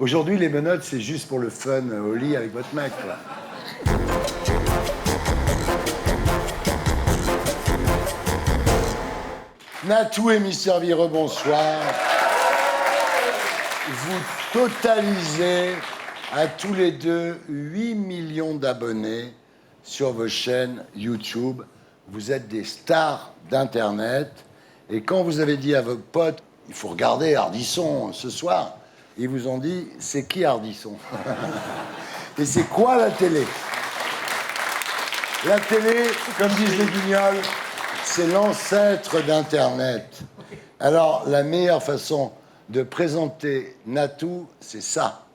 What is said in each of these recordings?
Aujourd'hui, les menottes, c'est juste pour le fun au lit avec votre mec, quoi. Natou et Mister V, rebonsoir. Vous totalisez à tous les deux 8 millions d'abonnés sur vos chaînes YouTube. Vous êtes des stars d'Internet. Et quand vous avez dit à vos potes, il faut regarder Ardisson ce soir, ils vous ont dit, c'est qui Ardisson? Et c'est quoi la télé? La télé, comme disent les Guignols, c'est l'ancêtre d'Internet. Alors, la meilleure façon de présenter Natou, c'est ça.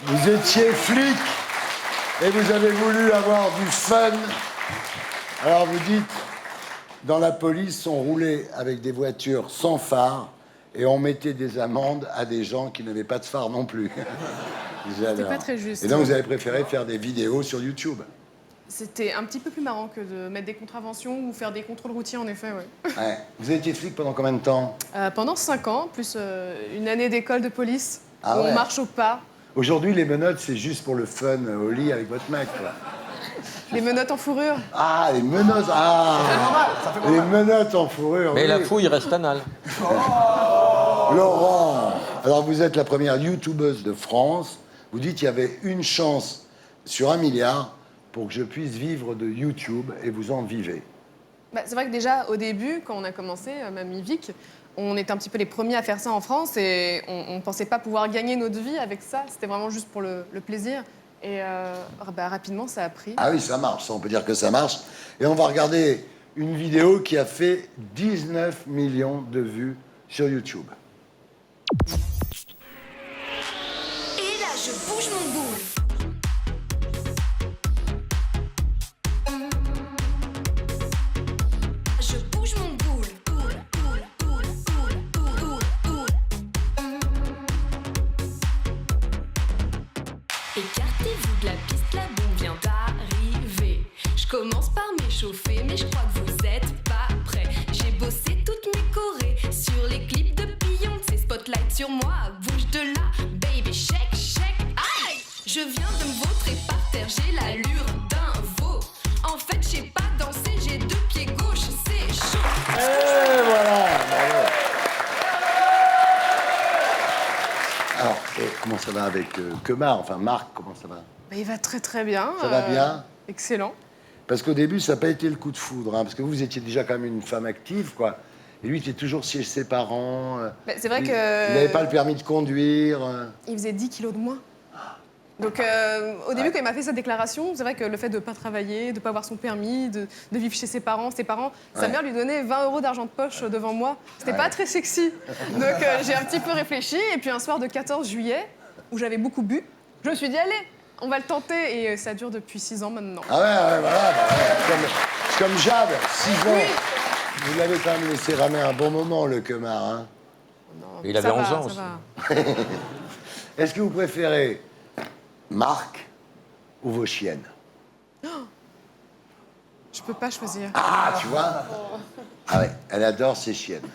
Vous étiez flic et vous avez voulu avoir du fun. Alors vous dites, dans la police, on roulait avec des voitures sans phare et on mettait des amendes à des gens qui n'avaient pas de phare non plus. C'était pas très juste. Et donc vous avez préféré faire des vidéos sur YouTube. C'était un petit peu plus marrant que de mettre des contraventions ou faire des contrôles routiers, en effet, ouais. Ouais. Vous avez été flic pendant combien de temps? Pendant 5 ans, plus une année d'école de police, où ouais. on marche au pas. Aujourd'hui, les menottes, c'est juste pour le fun au lit avec votre mec, quoi. Les menottes en fourrure. Ah, les menottes, ah les menottes en fourrure. Mais oui. la fouille reste anale. Laurent, alors vous êtes la première youtubeuse de France. Vous dites qu'il y avait une chance sur 1 milliard pour que je puisse vivre de YouTube et vous en vivez. Bah, c'est vrai que déjà, au début, quand on a commencé, Mamie Vic, on était un petit peu les premiers à faire ça en France et on ne pensait pas pouvoir gagner notre vie avec ça. C'était vraiment juste pour le plaisir. Et rapidement, ça a pris. Ah oui, ça marche, ça, on peut dire que ça marche. Et on va regarder une vidéo qui a fait 19 millions de vues sur YouTube. Et là, je bouge mon boule. Je bouge mon boule. Écartez-vous de la piste, la bombe vient d'arriver. Je commence par m'échauffer, mais je crois que vous êtes pas prêts. J'ai bossé toutes mes chorés sur les clips de Beyoncé. Spotlight sur moi, bouge de là, baby, shake, shake, aïe. Je viens de me vautrer par terre, j'ai l'allure d'un veau. En fait, je sais pas danser, j'ai 2 pieds gauche, c'est chaud. Et voilà, bravo. Alors, comment ça va avec Kemar? Enfin, Marc, comment ça va? Bah, il va très très bien. Ça va bien? Excellent. Parce qu'au début, ça n'a pas été le coup de foudre, hein, parce que vous étiez déjà quand même une femme active, quoi. Et lui, il était toujours chez ses parents. Bah, c'est vrai il que... n'avait pas le permis de conduire. Il faisait 10 kilos de moins. Donc, au début, quand il m'a fait sa déclaration, c'est vrai que le fait de ne pas travailler, de ne pas avoir son permis, de vivre chez ses parents, sa mère lui donnait 20 € d'argent de poche devant moi. C'était pas très sexy. Donc, j'ai un petit peu réfléchi. Et puis, un soir de 14 juillet, où j'avais beaucoup bu, je me suis dit, allez, on va le tenter. Et ça dure depuis 6 ans maintenant. Ah ouais, voilà. Comme Jade, 6 ans. Vous l'avez quand même laissé ramer un bon moment, le Kemar, hein. Non, Et il avait 11 ans aussi. Va. Est-ce que vous préférez Marc ou vos chiennes? Je peux pas choisir. Ah, tu vois? Ah ouais, elle adore ses chiennes.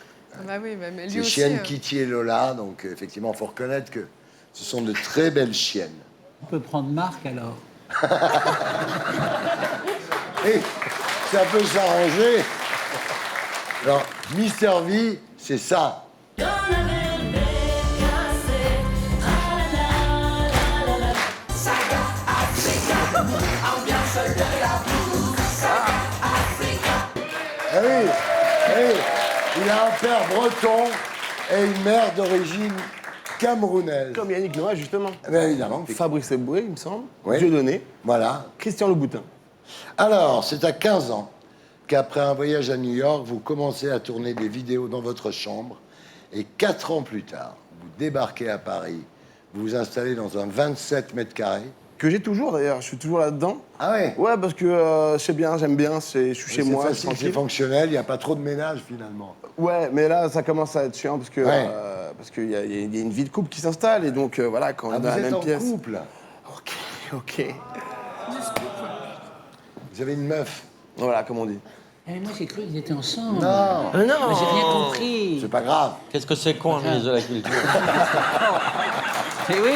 Bah oui, mais lui Ses aussi. chiennes Kitty et Lola, donc effectivement, il faut reconnaître que ce sont de très belles chiennes. On peut prendre Marc alors. Et ça peut s'arranger. Alors, Mister V, c'est ça. Ah oui, il a un père breton et une mère d'origine camerounaise. Comme Yannick Noah, justement. Bien évidemment. Fabrice Eboué, il me semble. Oui. Dieudonné. Voilà. Christian Louboutin. Alors, c'est à 15 ans qu'après un voyage à New York, vous commencez à tourner des vidéos dans votre chambre. Et 4 ans plus tard, vous débarquez à Paris. Vous vous installez dans un 27 mètres carrés. Que j'ai toujours d'ailleurs, je suis toujours là-dedans. Ah ouais? Ouais, parce que c'est bien, j'aime bien, je suis chez moi, C'est facile, c'est tranquille. fonctionnel, il n'y a pas trop de ménage finalement. Ouais, mais là, ça commence à être chiant parce que Ouais. parce qu'il y a une vie de couple qui s'installe et donc voilà, quand on Ah, est vous dans la êtes même en pièce. couple? Ok. Vous avez une meuf? Voilà, comme on dit. Eh, moi, j'ai cru qu'ils étaient ensemble. Non, Mais j'ai rien compris. c'est pas grave. Qu'est-ce que c'est con, un ministre de la Culture? Mais oui,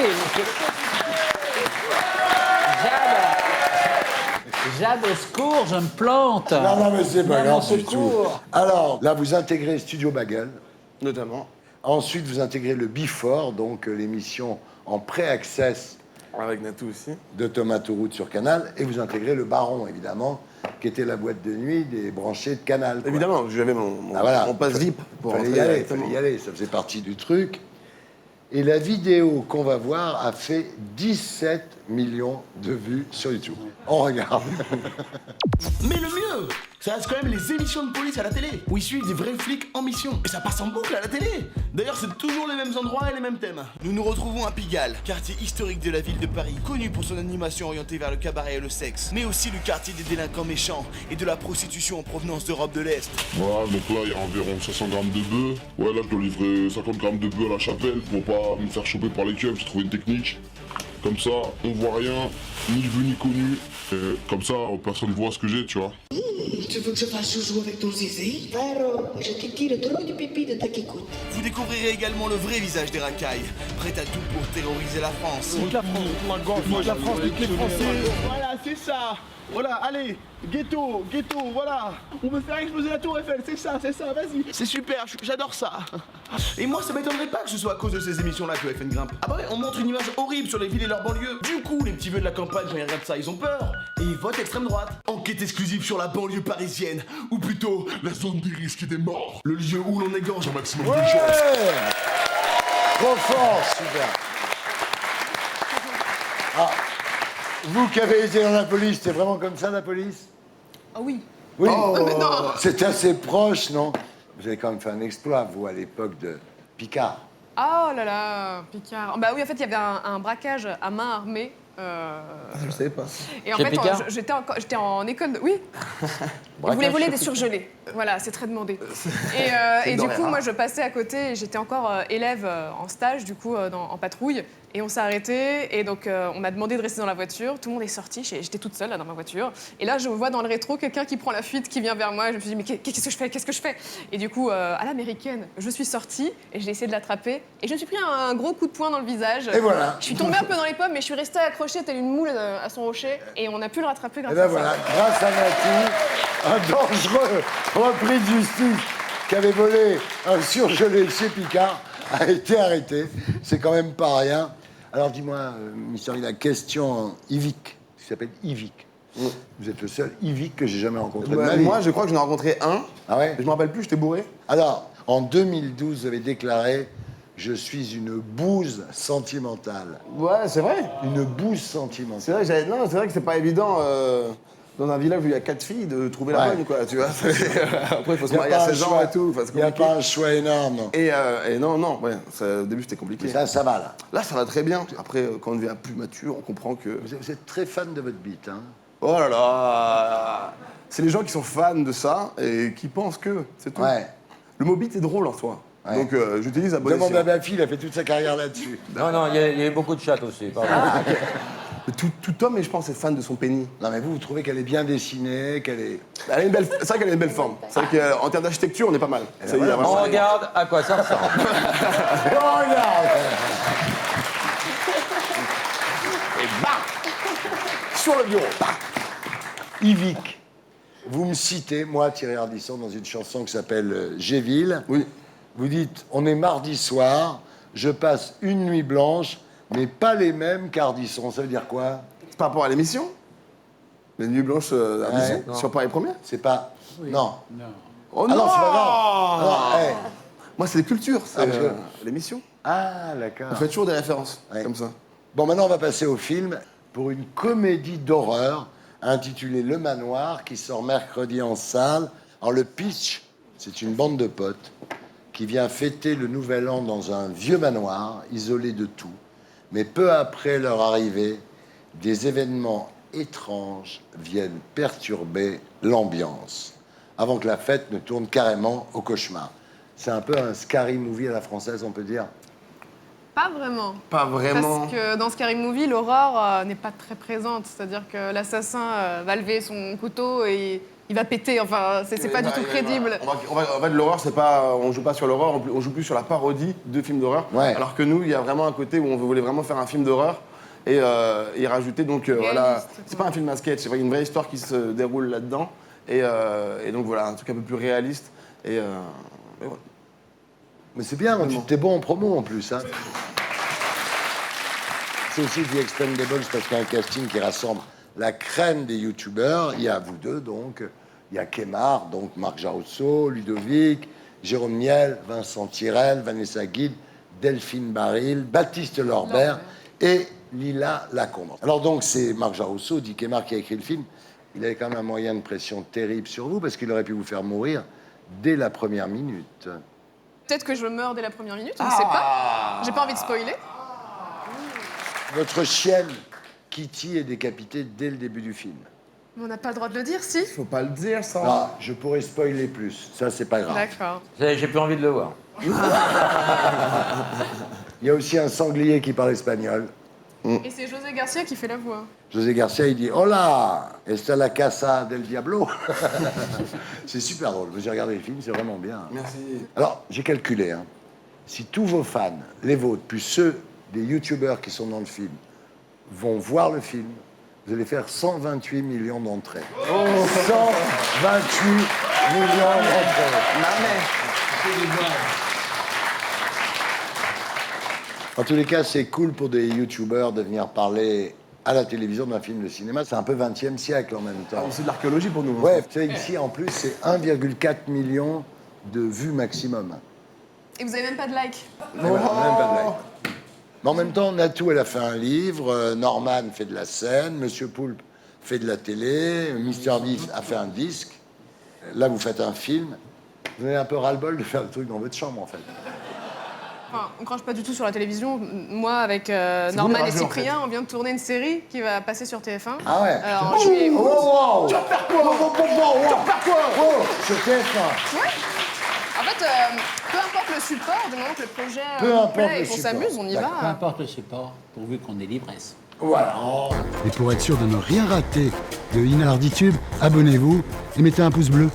Jade, au secours, je me plante. Non, mais c'est pas Non, grave au du tout. secours. Alors, là, vous intégrez Studio Bagel. Notamment. Ensuite, vous intégrez le Before, donc l'émission en pré-access Avec Natou aussi. de Thomas Touroute sur Canal. Et vous intégrez le Baron, évidemment, qui était la boîte de nuit des branchés de Canal. quoi. Évidemment, j'avais mon Ah, voilà. passe VIP pour Fallait rentrer y aller, directement. fallait y aller, ça faisait partie du truc. Et la vidéo qu'on va voir a fait 17 millions de vues sur YouTube. On regarde. Mais le mieux, ça reste quand même les émissions de police à la télé, où ils suivent des vrais flics en mission. Et ça passe en boucle à la télé. D'ailleurs, c'est toujours les mêmes endroits et les mêmes thèmes. Nous nous retrouvons à Pigalle, quartier historique de la ville de Paris, connu pour son animation orientée vers le cabaret et le sexe, mais aussi le quartier des délinquants méchants et de la prostitution en provenance d'Europe de l'Est. Voilà, donc là, il y a environ 500 grammes de bœuf. Ouais, là, je dois livrer 50 grammes de bœuf à la chapelle pour pas me faire choper par les keufs. J'ai trouvé une technique. Comme ça, on voit rien, ni vu ni connu. Et comme ça, personne ne voit ce que j'ai, tu vois. Tu veux que je fasse joujou avec ton zizi? Alors, je te tire trop du pipi de ta kikoute. Vous découvrirez également le vrai visage des racailles, prêt à tout pour terroriser la France. Voilà, c'est ça. Voilà, allez, ghetto, voilà. On peut faire exploser la tour Eiffel, c'est ça, vas-y. C'est super, j'adore ça. Et moi, ça m'étonnerait pas que ce soit à cause de ces émissions-là que FN grimpe. Ah bah ouais, on montre une image horrible sur les villes et leurs banlieues. Du coup, les petits vieux de la campagne, quand ils regardent ça, ils ont peur. Et ils votent extrême droite. Enquête exclusive sur la banlieue parisienne. Ou plutôt, La zone des risques et des morts. le lieu où l'on égorge un maximum Ouais. de gens. Trop fort, super. Ah, vous qui avez été dans la police, c'était vraiment comme ça, la police? Ah oui. Oui. Mais non. C'est assez proche, non? Vous avez quand même fait un exploit, vous, à l'époque de Picard. Oh là là, Picard. Bah oui, en fait, il y avait un braquage à main armée. Je savais pas. Et en Chez fait, Picard j'étais en école de... Oui. Ils voulaient voler des surgelés. Voilà, c'est très demandé. Et du coup, moi, je passais à côté et j'étais encore élève en stage, du coup, en patrouille. Et on s'est arrêté et donc on m'a demandé de rester dans la voiture. Tout le monde est sorti, j'étais toute seule là, dans ma voiture. Et là, je vois dans le rétro quelqu'un qui prend la fuite, qui vient vers moi. Et je me suis dit, mais qu'est-ce que je fais? Et du coup, à l'américaine, je suis sortie et j'ai essayé de l'attraper. Et je me suis pris un gros coup de poing dans le visage. Et voilà. Je suis tombée un peu dans les pommes, mais je suis restée accrochée telle une moule à son rocher. Et on a pu le rattraper grâce Et ben à voilà, ça. grâce à Natou, un dangereux repris de justice qui avait volé un surgelé chez Picard a été arrêté. C'est quand même pas rien. Alors dis-moi, Mister, la question Yvick, qui s'appelle Yvick. Vous êtes le seul Yvick que j'ai jamais rencontré de ma vie. Moi, je crois que j'en ai rencontré un. Ah ouais? Je me rappelle plus, j'étais bourré. Alors, en 2012, vous avez déclaré « Je suis une bouse sentimentale Ouais, c'est vrai. ». Une bouse sentimentale. C'est vrai, c'est vrai que c'est pas évident dans un village où il y a 4 filles de trouver la Ouais. bonne, quoi. Tu vois. Après, il faut se Il y a marier à pas un 16 ans choix. et tout. Enfin, c'est Il n'y a compliqué. pas un choix énorme, non. Et non, ouais, au début c'était compliqué. Ça va, là. Là, ça va très bien. Après, quand on devient plus mature, on comprend que. Vous êtes très fan de votre bite, hein. Oh là là. C'est les gens qui sont fans de ça et qui pensent que. C'est tout. Ouais. Le mot beat est drôle en soi. Ouais. Donc, j'utilise à bon Demande à escient. ma fille, elle a fait toute sa carrière là-dessus. Non, il y a eu beaucoup de chats aussi. Pardon. Tout homme, je pense, est fan de son pénis. Non, mais vous trouvez qu'elle est bien dessinée, qu'elle est... Elle a une belle. C'est vrai qu'elle a une belle forme. C'est vrai qu'en termes d'architecture, on est pas mal. Ça y est, voilà, vraiment. On regarde à quoi ça ressemble. Oh, regarde! Sur le bureau. Yvick, vous me citez, moi, Thierry Ardisson, dans une chanson qui s'appelle Géville. Oui. Vous dites, on est mardi soir, je passe une nuit blanche, mais pas les mêmes qu'Ardisson. Ça veut dire quoi? C'est par rapport à l'émission. Les nuits blanches d'Ardisson, non. sur Paris Première. C'est pas... Non. Non. Oh Ah non, c'est pas grave. Non, hey. Moi, c'est les cultures, c'est Ah, parce que- l'émission. Ah, d'accord. On fait toujours des références, Ouais. comme ça. Bon, maintenant, on va passer au film pour une comédie d'horreur intitulée Le Manoir, qui sort mercredi en salle. Alors, le pitch, c'est une bande de potes qui vient fêter le nouvel an dans un vieux manoir, isolé de tout. Mais peu après leur arrivée, des événements étranges viennent perturber l'ambiance, avant que la fête ne tourne carrément au cauchemar. C'est un peu un scary movie à la française, on peut dire. Pas vraiment. Pas vraiment. Parce que dans Scary Movie, l'horreur n'est pas très présente. C'est-à-dire que l'assassin va lever son couteau et il va péter. Enfin, c'est pas du tout crédible. En fait, l'horreur, c'est pas, on joue pas sur l'horreur, on joue plus sur la parodie de films d'horreur. Ouais. Alors que nous, il y a vraiment un côté où on voulait vraiment faire un film d'horreur et y rajouter donc voilà, c'est pas un film à sketch, c'est une vraie histoire qui se déroule là-dedans et donc voilà, un truc un peu plus réaliste et voilà. Mais c'est bien, t'es bon en promo en plus. Hein. C'est aussi The Expendables parce qu'il y a un casting qui rassemble la crème des youtubeurs. Il y a vous deux, donc. Il y a Kemar, donc Marc Jarusso, Ludovic, Jérôme Niel, Vincent Tirel, Vanessa Guil, Delphine Baril, Baptiste Lorbert et Lila Lacombe. Alors donc, c'est Marc Jarusso, dit Kemar, qui a écrit le film. Il avait quand même un moyen de pression terrible sur vous parce qu'il aurait pu vous faire mourir dès la première minute. Peut-être que je meurs dès la première minute, on ne sait pas. J'ai pas envie de spoiler. Votre chienne, Kitty, est décapitée dès le début du film. Mais on n'a pas le droit de le dire, si. Faut pas le dire ça. Non, je pourrais spoiler plus. Ça, c'est pas grave. D'accord. J'ai plus envie de le voir. Il y a aussi un sanglier qui parle espagnol. Et c'est José Garcia qui fait la voix. José Garcia, il dit « Hola, esta la casa del diablo ». C'est super drôle. J'ai regardé le film, c'est vraiment bien. Merci. Alors, j'ai calculé. Hein. Si tous vos fans, les vôtres, plus ceux des youtubeurs qui sont dans le film, vont voir le film, vous allez faire 128 millions d'entrées. 128 millions d'entrées. En tous les cas, c'est cool pour des youtubeurs de venir parler à la télévision d'un film de cinéma. C'est un peu 20e siècle en même temps. C'est de l'archéologie pour nous. Ouais, tu sais, ici, en plus, c'est 1,4 million de vues maximum. Et vous avez même pas de like. Et voilà, on a même pas de like. Mais en même temps, Natou, elle a fait un livre, Norman fait de la scène, Monsieur Poulpe fait de la télé, Mister Beef a fait un disque. Là, vous faites un film. Vous avez un peu ras-le-bol de faire le truc dans votre chambre, en fait. Enfin, on crache pas du tout sur la télévision. Moi, avec Norman et Cyprien, on vient de tourner une série qui va passer sur TF1. Ah ouais. Alors, je vais... Tu vas faire quoi? Sur TF1. Ouais. En fait, peu importe le support, du moment que le projet Peu importe plaît le et qu'on support. s'amuse, on y Peu va. importe le support, pourvu qu'on ait l'ivresse. Voilà. Et pour être sûr de ne rien rater de Inarditube, abonnez-vous et mettez un pouce bleu.